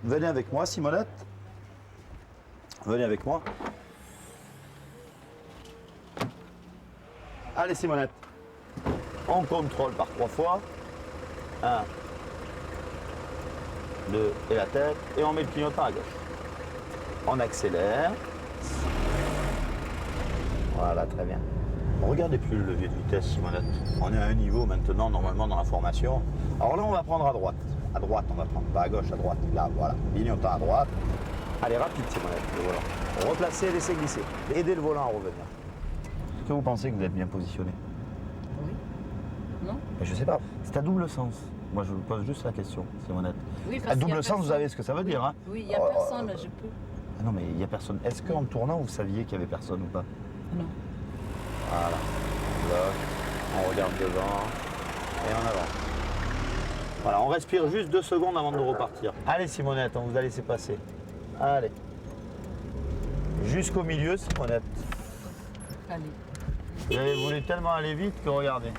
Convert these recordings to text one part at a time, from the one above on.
Venez avec moi, Simonette. Venez avec moi. Allez, Simonette. On contrôle par 3 fois. 1, 2 et la tête. Et on met le clignotant à gauche. On accélère. Voilà, très bien. Regardez plus le levier de vitesse, Simonette. On est à un niveau maintenant, normalement, dans la formation. Alors là, on va prendre à droite. À droite, on va prendre. Pas à gauche, à droite. Là, voilà. Clignotant à droite. Allez, rapide, Simonette, le volant. Replacez, laissez glisser. Aidez le volant à revenir. Est-ce que vous pensez que vous êtes bien positionné? Oui. Non? Mais je sais pas. C'est à double sens. Moi, je vous pose juste la question, Simonette. Oui, À double sens, vous savez ce que ça veut dire, hein? Oui, il n'y a personne, je peux. Ah non, mais il n'y a personne. Est-ce qu'en tournant, vous saviez qu'il y avait personne ou pas? Non. Voilà. Là, on regarde devant et en avant. Voilà, on respire juste 2 secondes avant de repartir. Allez, Simonette, on vous a laissé passer. Allez. Jusqu'au milieu, Simonette. Allez. Vous avez voulu tellement aller vite que regardez.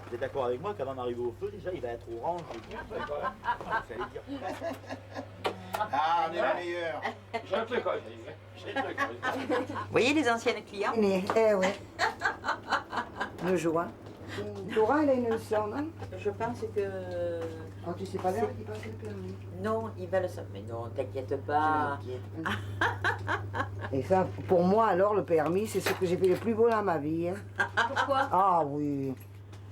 Vous êtes d'accord avec moi qu'avant d'arriver au feu, déjà, il va être orange. Ah, on est la meilleure. Vous voyez les anciennes clients? Eh ouais. Le joie. Laura, elle a une soeur, non? Je pense que... Oh, tu sais pas l'heure qui passe le permis. Non, ils veulent ça. Mais non, t'inquiète pas. Et ça, pour moi, alors, le permis, c'est ce que j'ai fait le plus beau dans ma vie. Hein. Pourquoi? Ah oui.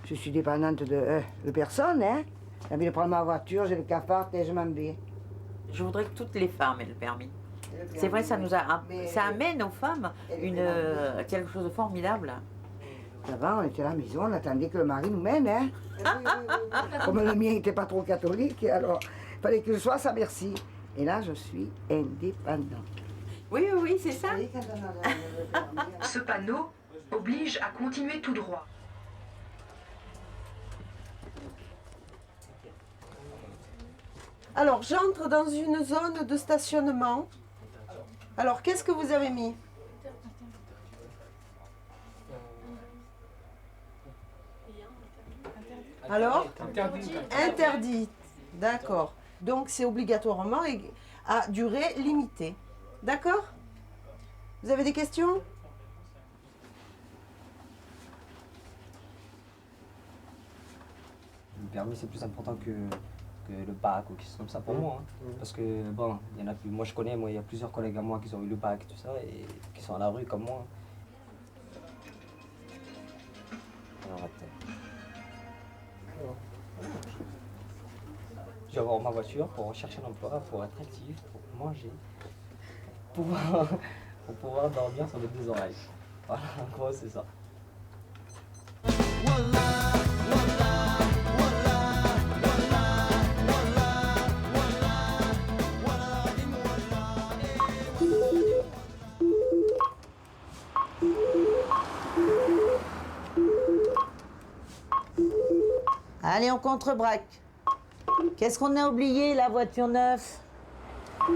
Je suis dépendante de personne, hein. J'ai envie de prendre ma voiture, j'ai le cafard et je m'en vais. Je voudrais que toutes les femmes aient le permis. C'est vrai, ça nous a, ça amène aux femmes quelque chose de formidable. Avant, on était à la maison, on attendait que le mari nous mène, hein. Comme le mien n'était pas trop catholique, alors il fallait que je sois à sa merci. Et là, je suis indépendante. Oui, oui, oui, c'est ça. Ce panneau oblige à continuer tout droit. Alors, j'entre dans une zone de stationnement. Alors, qu'est-ce que vous avez mis? Alors? Interdit. D'accord. Donc, c'est obligatoirement à durée limitée. D'accord? Vous avez des questions? Le permis, c'est plus important que le bac ou quelque chose comme ça pour moi. Hein. Parce que, bon, il y en a plus. Moi, je connais, il y a plusieurs collègues à moi qui ont eu le bac et tout ça, et qui sont à la rue comme moi. Alors, attends. Je vais avoir ma voiture pour chercher un emploi, pour être actif, pour manger, pour pouvoir dormir sur les 2 oreilles. Voilà, en gros, c'est ça. Allez, on contre-braque. Qu'est-ce qu'on a oublié, la voiture neuve?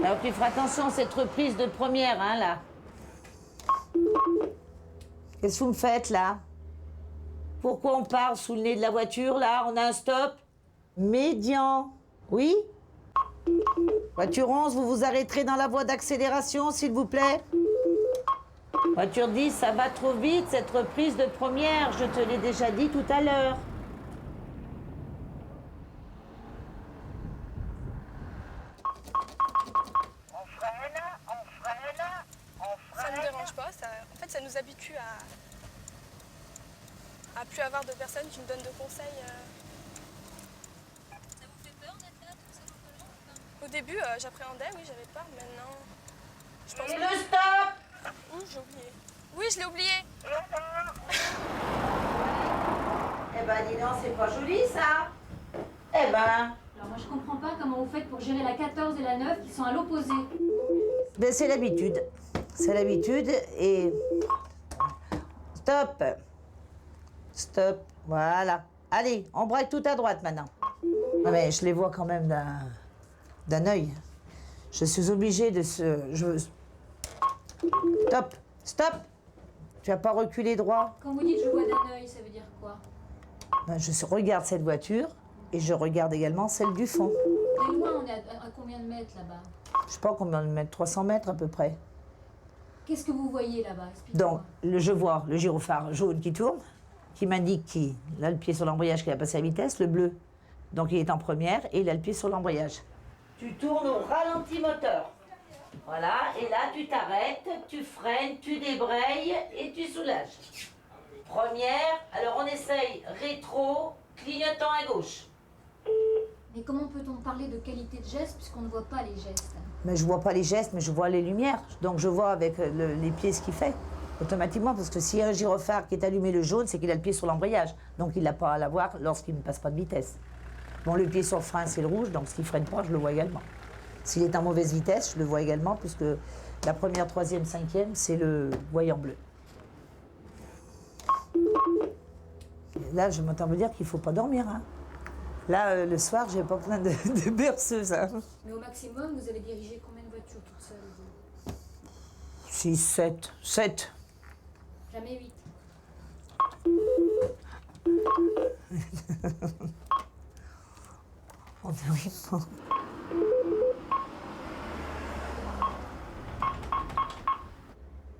Alors tu feras attention à cette reprise de première, hein, là. Qu'est-ce que vous me faites, là? Pourquoi on part sous le nez de la voiture, là? On a un stop? Médian. Oui? Voiture 11, vous vous arrêterez dans la voie d'accélération, s'il vous plaît? Voiture 10, ça va trop vite, cette reprise de première, je te l'ai déjà dit tout à l'heure. Ça ne me dérange pas, en fait ça nous habitue à plus avoir de personnes qui nous donnent de conseils. Ça vous fait peur d'être là tout seul au volant? Au début j'appréhendais, oui j'avais peur, maintenant je pense Et le stop! J'ai oublié. Oui je l'ai oublié. Eh ben dis donc, c'est pas joli ça. Eh ben... Alors moi je comprends pas comment vous faites pour gérer la 14 et la 9 qui sont à l'opposé. Ben c'est l'habitude. C'est l'habitude et... Stop. Stop. Voilà. Allez, on braque tout à droite maintenant. Non mais je les vois quand même d'un œil. Je suis obligée de se... Stop. Stop. Tu n'as pas reculé droit? Quand vous dites je vois d'un œil, ça veut dire quoi? Ben, je regarde cette voiture et je regarde également celle du fond. Et loin, on est à combien de mètres là-bas? Je sais pas combien de mètres, 300 mètres à peu près. Qu'est-ce que vous voyez là-bas? Expliquez-moi. Donc, je vois le gyrophare jaune qui tourne, qui m'indique qu'il a le pied sur l'embrayage, qu'il a passé la vitesse, le bleu. Donc il est en première et il a le pied sur l'embrayage. Tu tournes au ralenti moteur. Voilà, et là tu t'arrêtes, tu freines, tu débrayes et tu soulages. Première, alors on essaye rétro, clignotant à gauche. Mais comment peut-on parler de qualité de geste puisqu'on ne voit pas les gestes? Mais je vois pas les gestes, mais je vois les lumières. Donc je vois avec les pieds ce qu'il fait, automatiquement. Parce que s'il y a un gyrophare qui est allumé le jaune, c'est qu'il a le pied sur l'embrayage. Donc il n'a pas à l'avoir lorsqu'il ne passe pas de vitesse. Bon, le pied sur le frein, c'est le rouge, donc s'il ne freine pas, je le vois également. S'il est en mauvaise vitesse, je le vois également, puisque la première, troisième, cinquième, c'est le voyant bleu. Là, je m'entends me dire qu'il ne faut pas dormir. Hein. Là, le soir, j'ai pas plein de berceuses. Hein. Mais au maximum, vous avez dirigé combien de voitures toute seule, vous? 6, 7. 7. Jamais 8. On n'arrive pas.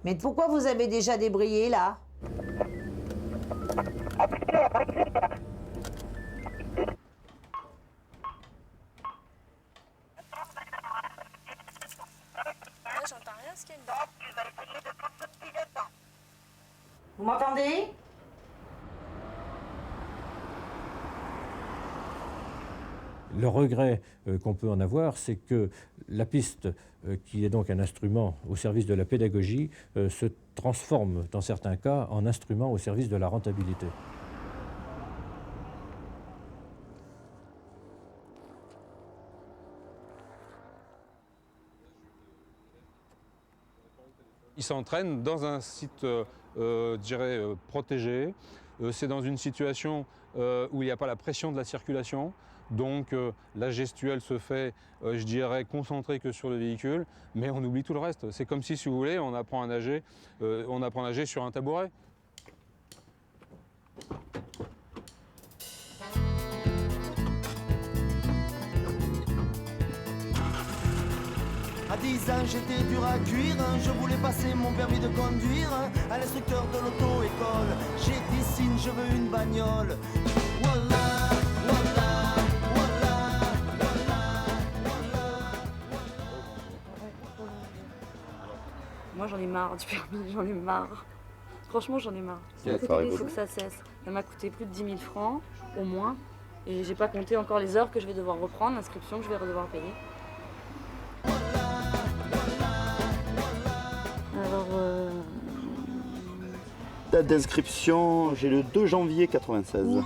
Mais pourquoi vous avez déjà débrayé, là? J'entends rien ce qu'il y a dedans. Vous m'entendez? Le regret qu'on peut en avoir, c'est que la piste, qui est donc un instrument au service de la pédagogie, se transforme dans certains cas en instrument au service de la rentabilité. Ils s'entraînent dans un site, je dirais, protégé. C'est dans une situation où il n'y a pas la pression de la circulation. Donc la gestuelle se fait, je dirais, concentrée que sur le véhicule, mais on oublie tout le reste. C'est comme si vous voulez, on apprend à nager sur un tabouret. À 10 ans j'étais dur à cuire, je voulais passer mon permis de conduire à l'instructeur de l'auto-école. J'ai des signes, je veux une bagnole. Voilà, voilà, voilà, voilà. Moi j'en ai marre du permis, j'en ai marre. Franchement j'en ai marre. Il faut que ça cesse. Ça m'a coûté plus de 10 000 francs, au moins. Et j'ai pas compté encore les heures que je vais devoir reprendre, l'inscription que je vais devoir payer. Alors, Date d'inscription, j'ai le 2 janvier 96.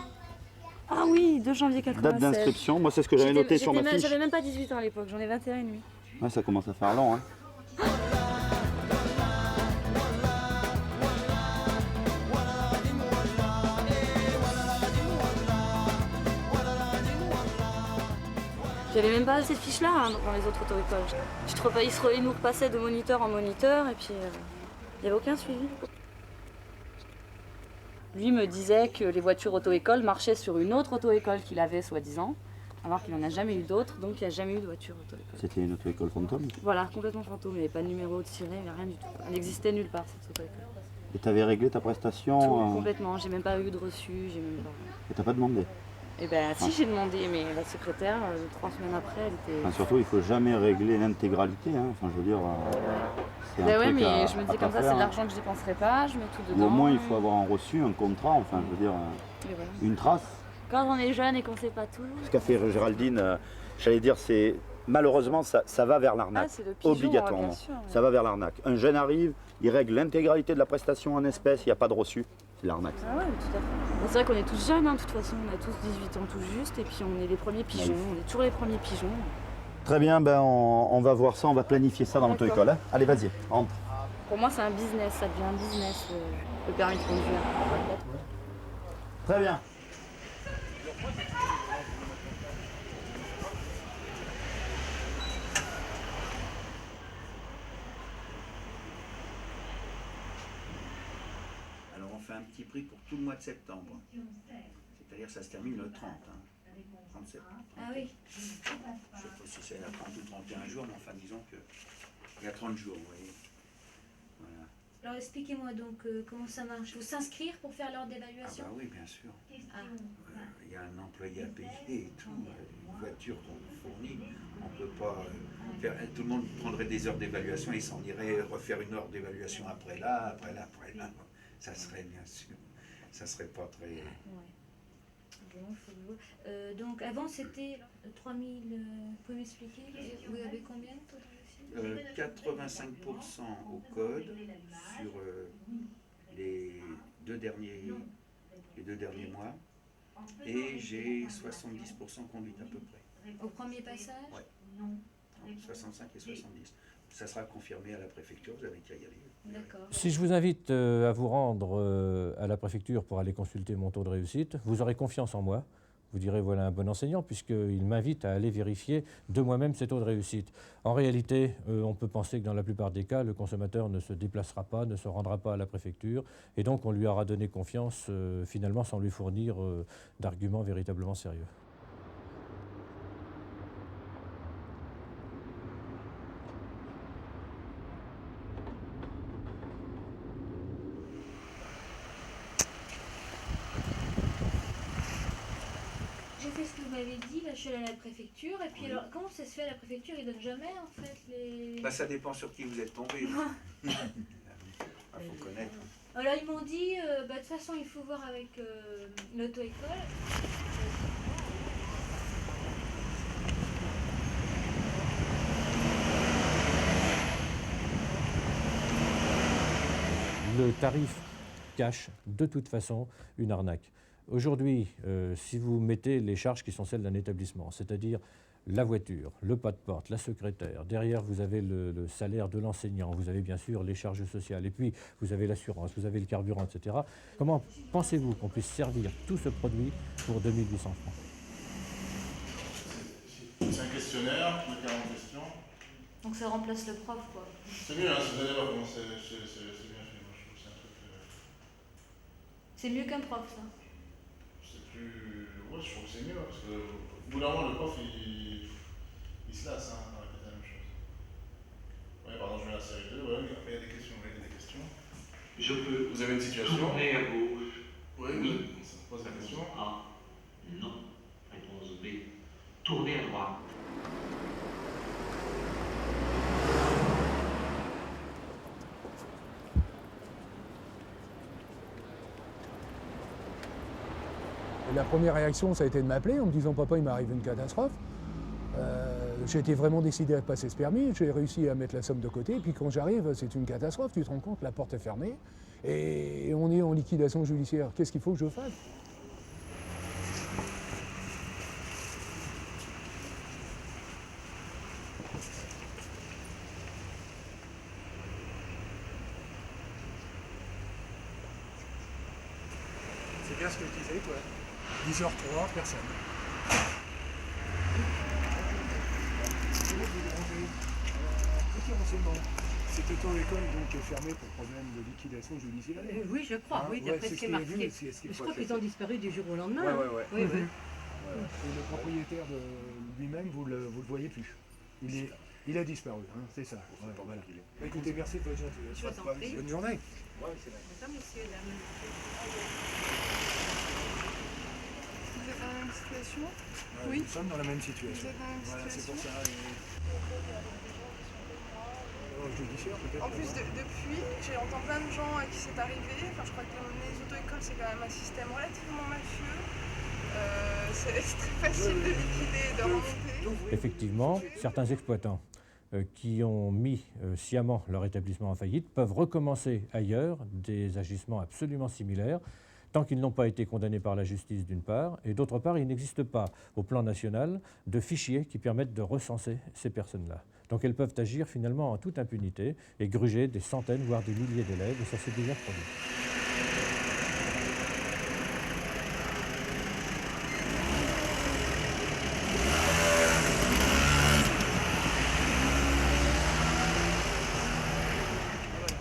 Ah oui, 2 janvier 96. Date d'inscription, moi c'est ce que j'avais noté sur ma fiche. J'avais même pas 18 ans à l'époque, j'en ai 21 et demi. Ouais, ça commence à faire long, hein. J'avais même pas cette fiche-là hein, dans les autres auto-écoles. Ils nous repassaient de moniteur en moniteur et puis il n'y avait aucun suivi. Lui me disait que les voitures auto-école marchaient sur une autre auto-école qu'il avait soi-disant, alors qu'il n'en a jamais eu d'autres, donc il n'y a jamais eu de voiture auto-école. C'était une auto-école fantôme? Voilà, complètement fantôme, il n'y avait pas de numéro tiré, il n'y avait rien du tout. Elle n'existait nulle part cette auto-école. Et tu avais réglé ta prestation? Tout, complètement, j'ai même pas eu de reçu, j'ai même pas... Et t'as pas demandé? Eh ben si, j'ai demandé, mais la secrétaire, 3 semaines après, elle était... Enfin, surtout, il faut jamais régler l'intégralité, hein. Enfin, je veux dire, c'est un Ben ouais, truc mais à, je me disais à comme pas ça, c'est faire, de hein. l'argent que je dépenserais pas, je mets tout dedans. Ou au moins, il faut avoir un reçu, un contrat, enfin, je veux dire, Et voilà. une trace. Quand on est jeune et qu'on sait pas tout... Ce qu'a fait Géraldine, j'allais dire, c'est malheureusement, ça va vers l'arnaque, Ah, c'est le pigeon, obligatoirement. bien sûr, ouais. Ça va vers l'arnaque. Un jeune arrive, il règle l'intégralité de la prestation en espèces, il n'y a pas de reçu, c'est l'arnaque. Ah ouais, tout à fait. C'est vrai qu'on est tous jeunes, hein, de toute façon, on a tous 18 ans tout juste, et puis on est les premiers pigeons, on est toujours les premiers pigeons. Très bien, ben on va voir ça, on va planifier ça dans l'auto-école. Hein. Allez, vas-y, rentre. Pour moi, c'est un business, ça devient un business, le permis de conduire. Très bien. fait un petit prix pour tout le mois de septembre. C'est-à-dire que ça se termine le 30. 30 septembre. Ah oui. Je ne sais pas si c'est la 30 ou 31 jours, mais enfin disons qu'il y a 30 jours, vous voyez. Voilà. Alors expliquez-moi donc comment ça marche. Faut s'inscrire pour faire l'heure Ah d'évaluation? bah oui, bien sûr. Ah. Il y a un employé à payer et tout, une voiture qu'on fournit. On ne peut pas faire. Tout le monde prendrait des heures d'évaluation et s'en irait refaire une heure d'évaluation après là. Ça serait bien sûr. Ça serait pas très. Ouais. Bon, faut le voir. Donc avant c'était 3000. Vous pouvez m'expliquer? Vous avez combien de 85% au code sur les deux derniers mois et j'ai 70% conduite à peu près. Au premier passage? Oui. 65 et 70. Ça sera confirmé à la préfecture, vous avez qu'à y aller. D'accord. Si je vous invite à vous rendre à la préfecture pour aller consulter mon taux de réussite, vous aurez confiance en moi. Vous direz, voilà un bon enseignant, puisqu'il m'invite à aller vérifier de moi-même ses taux de réussite. En réalité, on peut penser que dans la plupart des cas, le consommateur ne se déplacera pas, ne se rendra pas à la préfecture, et donc on lui aura donné confiance, finalement, sans lui fournir d'arguments véritablement sérieux. J'ai fait ce que vous m'avez dit, là je suis allée à la préfecture, et puis alors comment ça se fait à la préfecture? Ils donnent jamais en fait les... Bah, ça dépend sur qui vous êtes tombé. Il faut connaître. Alors ils m'ont dit, de toute façon il faut voir avec l'auto-école. Le tarif cache de toute façon une arnaque. Aujourd'hui, si vous mettez les charges qui sont celles d'un établissement, c'est-à-dire la voiture, le pas de porte, la secrétaire, derrière vous avez le salaire de l'enseignant, vous avez bien sûr les charges sociales, et puis vous avez l'assurance, vous avez le carburant, etc. Comment pensez-vous qu'on puisse servir tout ce produit pour 2800 francs? C'est un questionnaire, il y a 40 questions. Donc ça remplace le prof quoi. C'est mieux, hein, vous allez voir comment c'est bien fait. Moi, je trouve que c'est un truc. C'est mieux qu'un prof ça. C'est plus. Ouais, je trouve que c'est mieux, parce que au bout d'un moment, le prof il se lasse hein, à répéter la même chose. Ouais, pardon, je mets la série 2, ouais, après il y a des questions, il y a des questions. Je peux. Vous avez une situation. Tourner à gauche. Oui. Ça pose la question. A. Non. Réponse B. Tourner à droite. Et la première réaction, ça a été de m'appeler en me disant « Papa, il m'arrive une catastrophe ». J'ai été vraiment décidé à passer ce permis, j'ai réussi à mettre la somme de côté, et puis quand j'arrive, c'est une catastrophe, tu te rends compte, la porte est fermée, et on est en liquidation judiciaire. Qu'est-ce qu'il faut que je fasse? C'est bien ce que je disais, toi. 10h03, personne. Petit renseignement. Cette auto-école donc est fermée pour problème de liquidation judiciaire. Oui, je crois, oui, d'après ce qui est marqué. Je crois qu'ils ont disparu du jour au lendemain. Oui. Et le propriétaire de lui-même, vous le voyez plus. Il a disparu, hein, c'est ça. Ouais, voilà. Écoutez, merci de votre gentillesse. Je vous en prie. Bonne journée. Bonjour, monsieur, dame. Vous êtes dans la même situation? Oui. Nous sommes dans la même situation. Vous êtes dans la même voilà, c'est situation? pour ça. Judiciaire, peut-être. En plus, depuis, j'entends plein de gens à qui c'est arrivé. Enfin, je crois que les auto-écoles, c'est quand même un système relativement mafieux. C'est très facile de liquider et de remonter. Effectivement, certains exploitants qui ont mis sciemment leur établissement en faillite peuvent recommencer ailleurs des agissements absolument similaires, tant qu'ils n'ont pas été condamnés par la justice d'une part, et d'autre part, il n'existe pas au plan national de fichiers qui permettent de recenser ces personnes-là. Donc elles peuvent agir finalement en toute impunité et gruger des centaines, voire des milliers d'élèves, et ça s'est déjà produit.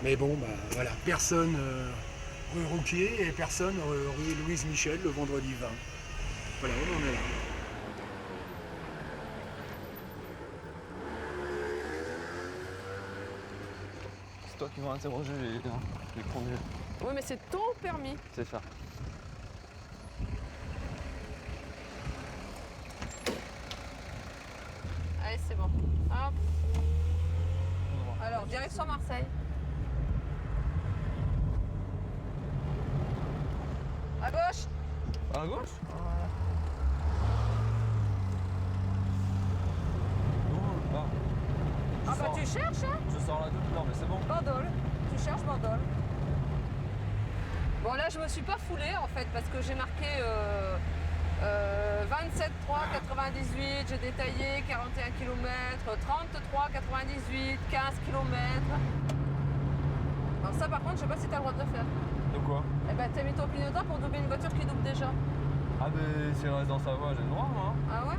Mais bon, bah voilà, personne, rue banquier et personne rue Louise Michel le vendredi 20. Voilà, on en est là. C'est toi qui vas interroger les conduits. Oui, mais c'est ton permis. C'est ça. Allez, c'est bon. Hop. Alors, direction Marseille. À gauche. À gauche? Ah bah tu cherches, hein? Je sors la double, non mais c'est bon. Bandol. Tu cherches Bandol. Bon là je me suis pas foulée en fait parce que j'ai marqué 27 3 98, j'ai détaillé 41 km, 33 98, 15 km. Alors ça par contre je sais pas si t'as le droit de le faire. De quoi? Eh ben t'as mis ton clignotant pour doubler une voiture qui double déjà. Ah mais si elle reste dans sa voie, j'ai le droit moi. Ah ouais?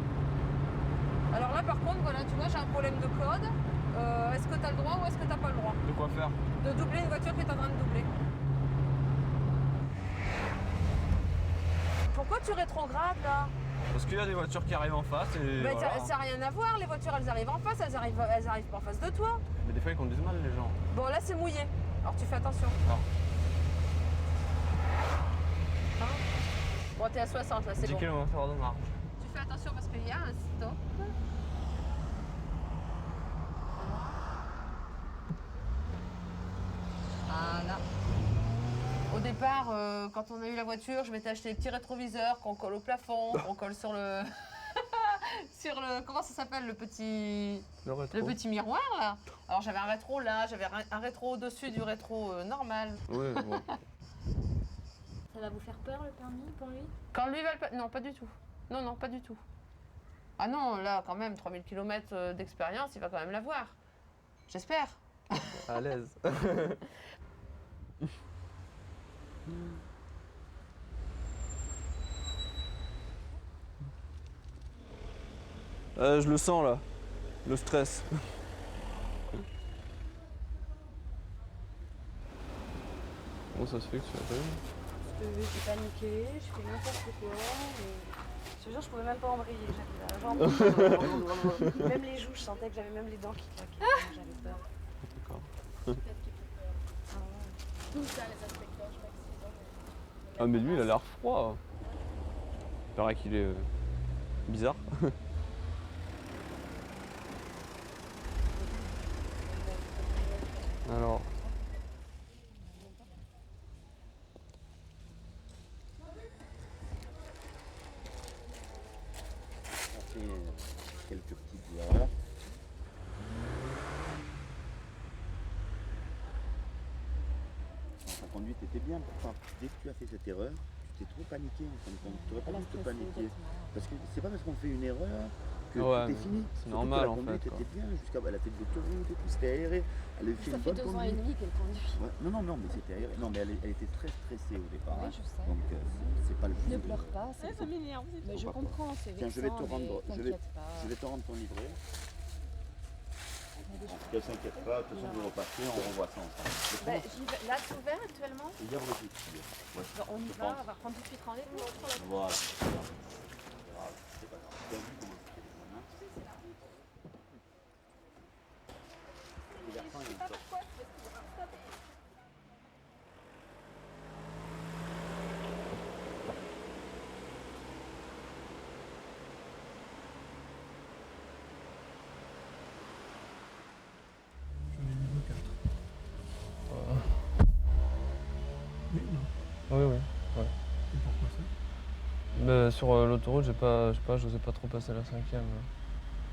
Alors là par contre voilà tu vois j'ai un problème de code. Est-ce que t'as le droit ou est-ce que t'as pas le droit? De quoi faire? De doubler une voiture qui est en train de doubler. Pourquoi tu rétrogrades là? Parce qu'il y a des voitures qui arrivent en face et Mais voilà. ça n'a rien à voir, les voitures elles arrivent en face, elles arrivent pas en face de toi. Mais des fois ils conduisent mal les gens. Bon là c'est mouillé, alors tu fais attention. Non. Hein? Bon t'es à 60 là, c'est 10 bon. km de marge. Tu fais attention parce qu'il y a un stop. Voilà. Au départ, quand on a eu la voiture, je m'étais acheté des petits rétroviseurs qu'on colle au plafond, qu'on colle sur le... sur le... Comment ça s'appelle le petit... Le petit miroir là. Alors j'avais un rétro là, j'avais un rétro au-dessus du rétro normal. Oui, bon. Ça va vous faire peur le permis pour lui? Quand lui va le... Non, pas du tout. Non, non, pas du tout. Ah non, là quand même, 3000 km d'expérience, il va quand même l'avoir. J'espère. À l'aise. Je le sens là, le stress. Comment ça se fait que tu l'as pas vu? Parce que j'ai paniqué, je fais n'importe quoi. Je te jure, je pouvais même pas embrayer. J'avais la jambe. Même les joues, je sentais que j'avais même les dents qui claquaient. J'avais peur. D'accord. Ah mais lui il a l'air froid. Il paraît qu'il est bizarre. Alors. On fait quelques petites erreurs. Ta conduite était bien, pourtant dès que tu as fait cette erreur, tu t'es trop paniqué en fin de compte. Tu n'aurais pas dû te paniquer. Parce que c'est pas parce qu'on fait une erreur que Ouais, tout est fini. c'est Surtout normal, que la en conduite fait, quoi. était bien, elle a fait de l'autoroute et tout, c'était aéré. Elle a fait Ça une fait bonne 2 ans et conduite. demi qu'elle conduit. Ouais. Non, mais c'était aéré. Non, mais elle était très stressée au départ. Oui, hein. je sais. Donc c'est pas le Ne but. pleure pas, ça m'énerve. Mais je comprends, c'est Tiens, je vais te vexant, rendre, mais t'inquiète pas. je vais te rendre ton livret. Ne s'inquiète pas, de toute façon vous repassez, on revoit ça ensemble. Bah, là, c'est ouvert actuellement. Il y a votre étude. Ouais, Bon, on y je va, pense. on va prendre tout de suite rendez-vous. Voilà. C'est pas grave. Tu as vu comment c'était les examens? Les garçons, ils ont top. Oui, oui. Ouais. Et pourquoi ça? Bah, sur l'autoroute, j'osais pas trop passer la 5e.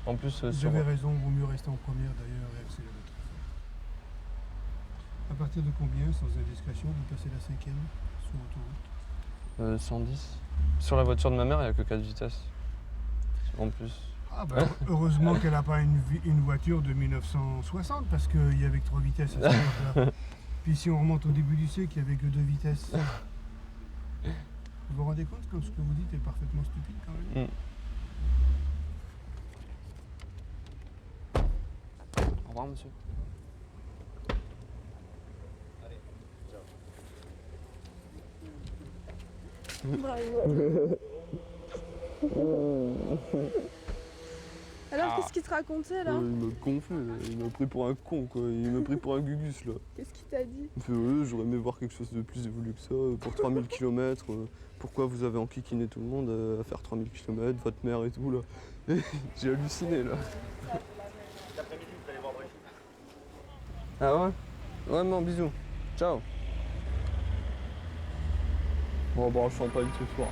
En plus, Vous sur... avez raison, vaut mieux rester en première d'ailleurs et accélérer très fort. À partir de combien, sans indiscrétion, vous passez la 5e sur l'autoroute? 110. Sur la voiture de ma mère, il n'y a que 4 vitesses. En plus. Ah bah, heureusement qu'elle n'a pas une voiture de 1960 parce qu'il y avait que 3 vitesses à cette époque-là. Puis si on remonte au début du siècle, il n'y avait que 2 vitesses. Vous vous rendez compte comme ce que vous dites est parfaitement stupide quand même? Au revoir, monsieur. Alors, qu'est-ce qu'il te racontait là? Il m'a gonflé, il m'a pris pour un con quoi, il m'a pris pour un gugus là. Qu'est-ce qu'il t'a dit? Il fait ouais, j'aurais aimé voir quelque chose de plus évolué que ça, pour 3000 km, pourquoi vous avez enquiquiné tout le monde à faire 3000 km, votre mère et tout là. Et j'ai halluciné là. Cet après-midi, vous allez voir Brigitte. Ah ouais? Ouais non, bisous. Ciao. Bon bah on champagne ce soir.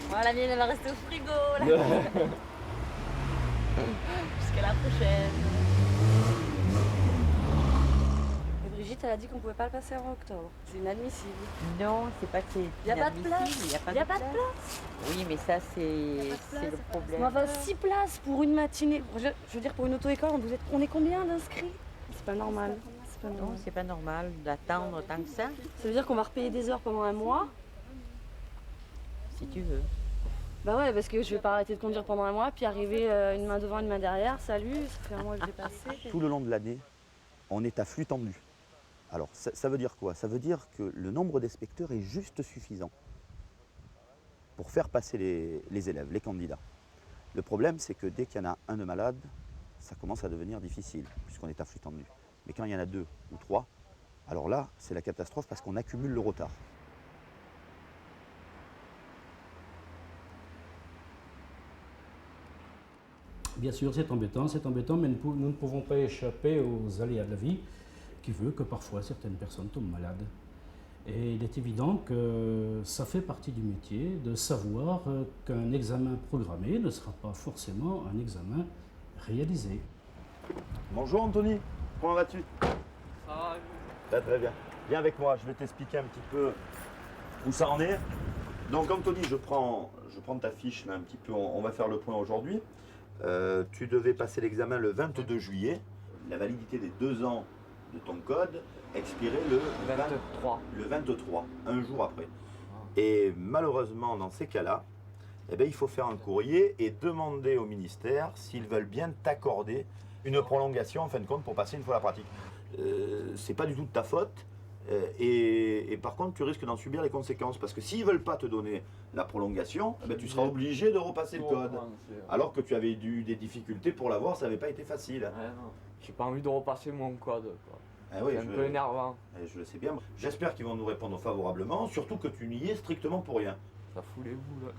Voilà, la mienne elle va rester au frigo là. Jusqu'à la prochaine. Et Brigitte elle a dit qu'on pouvait pas le passer avant octobre. C'est inadmissible. Non, c'est pas que c'est Y a pas de inadmissible, place. y a pas Y a de pas de place. place. Oui, mais ça c'est le problème. Mais enfin 6 places pour une matinée. Je veux dire pour une auto-école, on est combien d'inscrits? C'est pas normal. C'est pas Non, normal. c'est pas normal d'attendre tant que ça, Ça veut dire qu'on va repayer des heures pendant un mois? si tu veux. Bah ouais, parce que je vais pas arrêter de conduire pendant un mois, puis arriver une main devant, une main derrière. Salut, ça fait un mois que j'ai passé. Tout le long de l'année, on est à flux tendu. Alors, ça veut dire quoi? Ça veut dire que le nombre d'inspecteurs est juste suffisant pour faire passer les élèves, les candidats. Le problème, c'est que dès qu'il y en a un de malade, ça commence à devenir difficile, puisqu'on est à flux tendu. Mais quand il y en a 2 ou 3, alors là, c'est la catastrophe parce qu'on accumule le retard. Bien sûr, c'est embêtant, mais nous ne pouvons pas échapper aux aléas de la vie, qui veut que parfois certaines personnes tombent malades. Et il est évident que ça fait partie du métier de savoir qu'un examen programmé ne sera pas forcément un examen réalisé. Bonjour Anthony, comment vas-tu? Ça va très bien. Viens avec moi, je vais t'expliquer un petit peu où ça en est. Donc Anthony, je prends ta fiche là un petit peu, on va faire le point aujourd'hui. Tu devais passer l'examen le 22 juillet. La validité des 2 ans de ton code expirait le 23, un jour après. Et malheureusement, dans ces cas-là, eh bien, il faut faire un courrier et demander au ministère s'ils veulent bien t'accorder une prolongation en fin de compte pour passer une fois la pratique. C'est pas du tout de ta faute. Et par contre, tu risques d'en subir les conséquences parce que s'ils ne veulent pas te donner la prolongation, eh ben, tu seras obligé de repasser le code. Alors que tu avais eu des difficultés pour l'avoir, ça n'avait pas été facile. J'ai pas envie de repasser mon code. Oui, c'est un peu énervant. Je le sais bien. J'espère qu'ils vont nous répondre favorablement, surtout que tu n'y es strictement pour rien. Ça fout les boules.